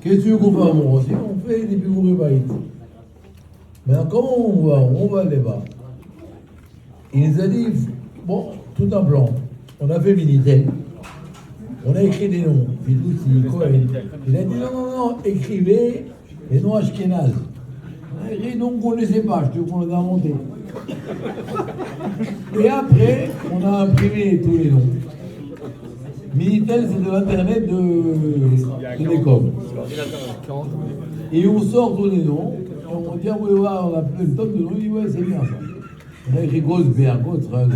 Qu'est-ce que tu veux qu'on fasse, mon aussi? On fait des bigouris baïtes. Maintenant, comment on va là-bas? Il nous a dit, bon, tout un plan. On a fait Minitel. On a écrit des noms. Il a dit non, écrivez les noms ashkénazes. On a écrit des noms qu'on ne connaissait pas, je te dis qu'on les a inventés. Et après, on a imprimé tous les noms. Minitel, c'est de l'internet de l'école. Et on sort tous les noms. Et on dit, ah, oui, on a plein de tonnes de noms. On dit, ouais, c'est bien ça. On a écrit Gosberg, Gosberg.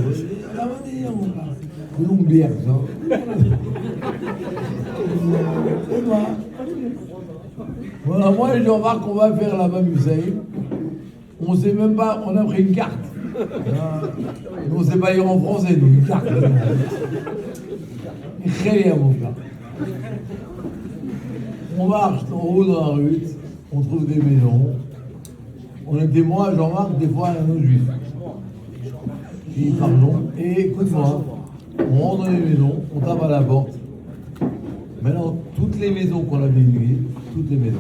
Ah, on dit, on va. Bloomberg, ça. Voilà, moi et Jean-Marc, on va faire là-bas Musaïm. On ne sait même pas, on a pris une carte. Nous, on ne sait pas lire en français, nous, une carte. Très bien, mon gars. On marche en haut dans la rue, on trouve des maisons. On était moi, Jean-Marc, des fois un autre juif. J'ai dit, pardon, et écoute-moi. On rentre dans les maisons, on tape à la porte. Maintenant, toutes les maisons qu'on avait vues, toutes les maisons,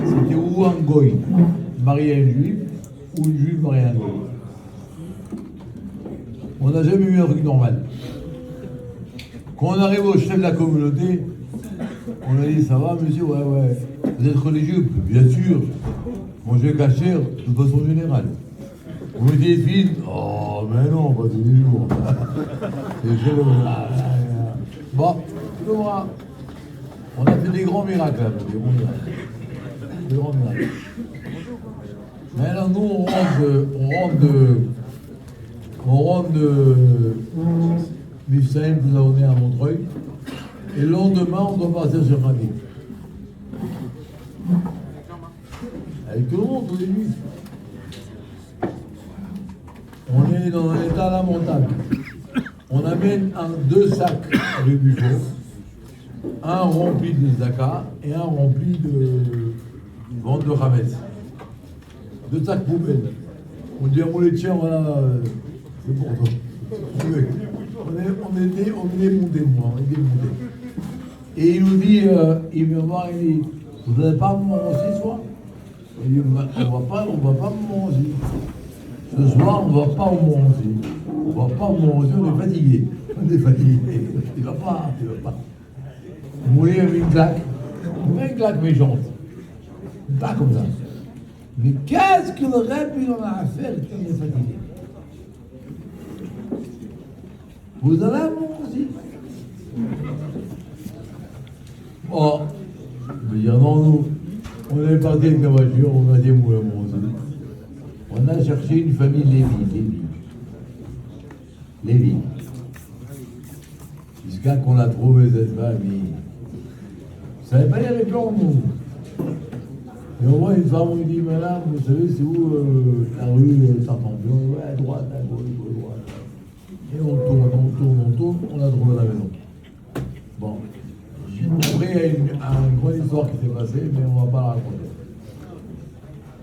c'était ou un goy marié à une juive, ou une juive mariée à un goy. On n'a jamais eu un truc normal. Quand on arrive au chef de la communauté, on a dit, ça va monsieur, ouais. Vous êtes religieux? Bien sûr. Manger cachère, de façon générale. Vous mettez des filles? Oh, mais non, pas tous les jours. Bon, on a fait des grands miracles là, des grands miracles. Maintenant, nous, on rentre de Mifsaïm, nous avons né à Montreuil, et le lendemain, on doit partir sur Khabib. Avec tout le monde, tous les nuits. On est dans un état lamentable. On amène deux sacs de buffo, un rempli de zaka et un rempli de vente de Hametz. Deux sacs poubelles. On dit à mon laitier, voilà, c'est pour toi. On est démonté, moi, on est démonté. Et il nous dit, il vient voir, il dit, vous n'allez pas me manger ce soir? Il dit, on va pas me manger. Ce soir, on ne va pas manger. On ne va pas manger, on est fatigué. On est fatigué. Tu ne vas pas. Vous voulez une claque? Une claque méchante. Pas comme ça. Mais qu'est-ce que le rêve il en a à faire quand il est fatigué? Vous allez manger. Oh, je veux dire, non, nous, on est parti avec la voiture, on a dit, où est manger. On a cherché une famille Lévi. Jusqu'à qu'on a trouvé cette famille. Vous savez pas lire les plans, nous. Et on voit une femme, on lui dit, madame, vous savez, c'est où la rue Tartampion? Ouais, à droite, à gauche, à droite. Et on tourne, on a trouvé la maison. Bon. Après, il y a une grande histoire qui s'est passée, mais on ne va pas la raconter.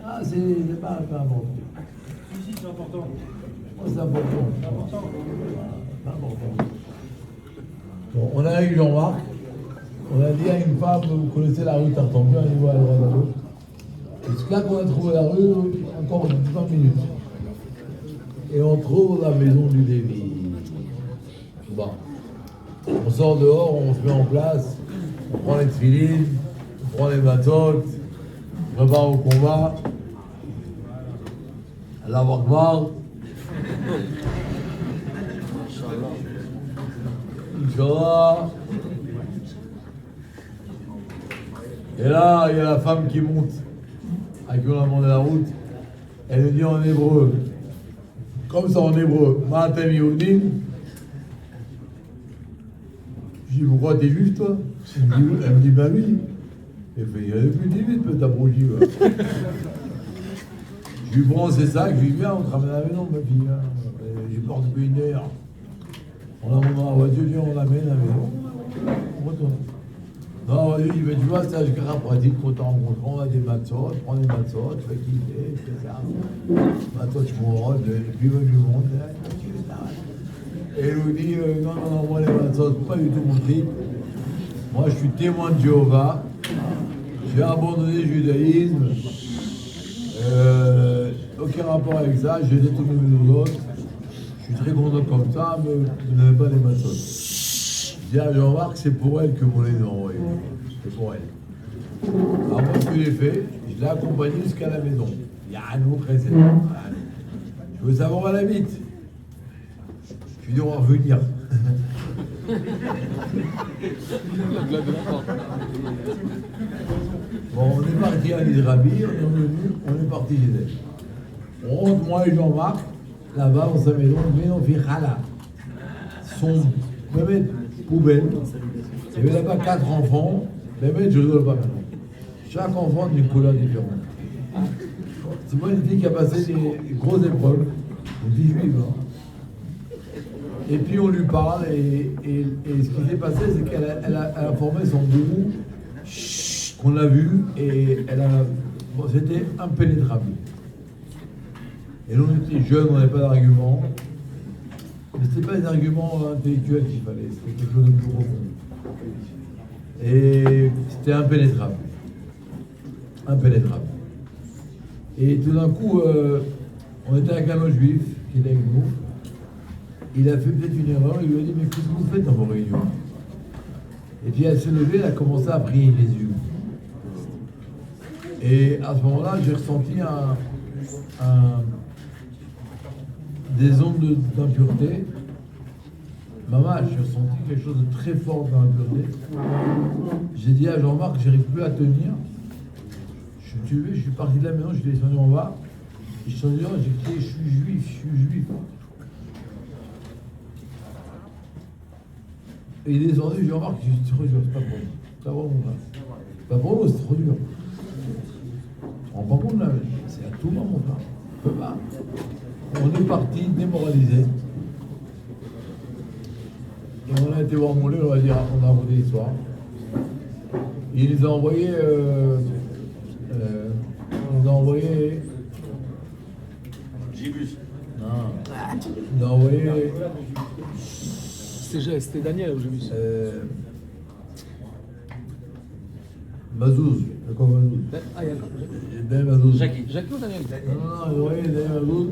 Ah, c'est pas important. Si, c'est important. Oh, c'est important. C'est important. C'est important. Bon, on a eu Jean-Marc. On a dit à une femme, vous connaissez la rue Tartampion, allez voir à droite à gauche. Jusqu'à qu'on a trouvé la rue, encore 20 minutes. Et on trouve la maison du Lévi. Bon. On sort dehors, on se met en place, on prend les tefilines, on prend les matzot, on prépare au combat. Allahu Akbar. Inch'Allah. Et là, il y a la femme qui monte, à qui on a demandé la route. Elle nous dit en hébreu, comme ça en hébreu, Ma'atem Yehudim. Je dis, pourquoi t'es juif, toi? Elle me dit, bah oui. Elle fait, il y a depuis 10 minutes, peut-être approché. Je lui prends ses sacs, je lui dis, viens, on te ramène à la maison, ma fille. Je porte depuis 1 heure. On la monte dans la voiture, on l'amène à la maison. On retourne. Non, il dit, mais tu vois, c'est un cas pratique, quand t'en rencontres, on a des matzot, prends des matzot, tu vas kiffer, tu fais ça. Matzot, tu m'en et puis il lui montre, et il nous dit, moi les matzot, pas du tout mon trip. Moi, je suis témoin de Jéhovah. j'ai abandonné le judaïsme. Aucun rapport avec ça, j'ai détourné mes autres. Je suis très content comme ça, mais vous n'avez pas les maçons. Je dis à Jean-Marc, c'est pour elle que vous les envoyez. C'est pour elle. Alors moi, ce que j'ai fait, je l'ai accompagnée jusqu'à la maison. Il y a un autre essai. Je veux savoir à la vite. Je lui dis, on va revenir. Bon, on est parti à l'Israël, on est parti chez elle. On rentre, moi et Jean-Marc, là-bas dans sa maison, mais on fait chala. Son poubelle. Il y avait là-bas 4 enfants. Mais je rigole pas maintenant. Chaque enfant d'une couleur différente. C'est moi une fille qui a passé des grosses épreuves, une fille juive. Hein. Et puis on lui parle, et ce qui s'est passé, c'est qu'elle a formé son gourou, qu'on a vu, et bon, c'était impénétrable. Et nous, on était jeunes, on n'avait pas d'arguments. Mais ce n'était pas des arguments intellectuels qu'il fallait, c'était quelque chose de plus profond. Et c'était impénétrable. Impénétrable. Et tout d'un coup, on était avec un autre juif qui était avec nous. Il a fait peut-être une erreur, il lui a dit, mais qu'est-ce que vous faites dans vos réunions? Et puis elle s'est levée, elle a commencé à prier Jésus. Et à ce moment-là, j'ai ressenti des ondes d'impureté. Maman, j'ai ressenti quelque chose de très fort dans l'impureté. J'ai dit à Jean-Marc, j'arrive plus à tenir. Je suis parti de la maison, je suis descendu en bas. Je suis descendu, j'ai crié, je suis juif. Et il est descendu, Jean-Marc, je suis trop dur, c'est pas pour nous. C'est pas pour nous, là. C'est pas pour nous, c'est trop dur. On rend pas compte là, c'est à tout moment, là. On peut pas. On est parti démoralisé. Et on a été voir mon lait, on va dire, on a raconté l'histoire. Il nous a envoyé. On nous a envoyé. Gibus. Non. Il nous a envoyé. C'était Daniel, j'ai vu ça. Mazouz. D'accord, Mazouz. Ah, il y a Daniel Mazouz. Jackie ou Daniel? Non, il a envoyé Daniel Mazouz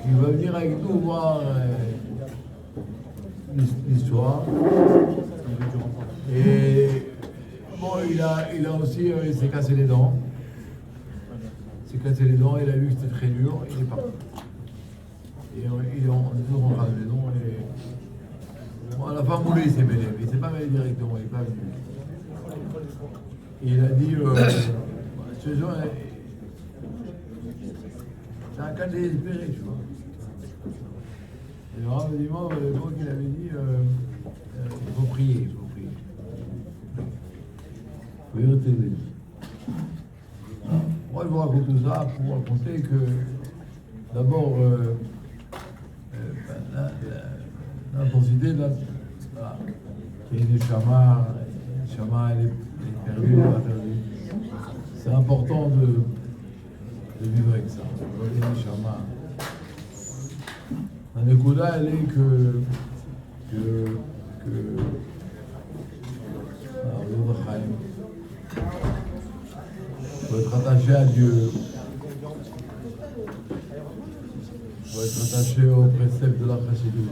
qui va venir avec nous voir l'histoire. Et bon, il a aussi, il s'est cassé les dents. Il s'est cassé les dents, il a vu que c'était très dur, il est parti. Et on est toujours rentré à la maison. Et bon, à la fin, Moulé, il s'est mêlé, mais il s'est pas mêlé directement, il n'est pas venu. Et il a dit, ce genre, c'est un cas désespéré, tu vois. Et le Rav dit, moi, le mot qu'il avait dit, il faut prier, il faut prier. Il faut irriter. Moi, je vous raconte tout ça pour vous raconter que, d'abord, l'intensité de la... Voilà. Il y a des chamas, elle est perdue, elle n'est pas perdue. C'est important de vivre avec ça. Il y a des chamas. La Nekuda, elle est il faut être attaché à Dieu. Il faut être attaché au précepte de la Chassidut.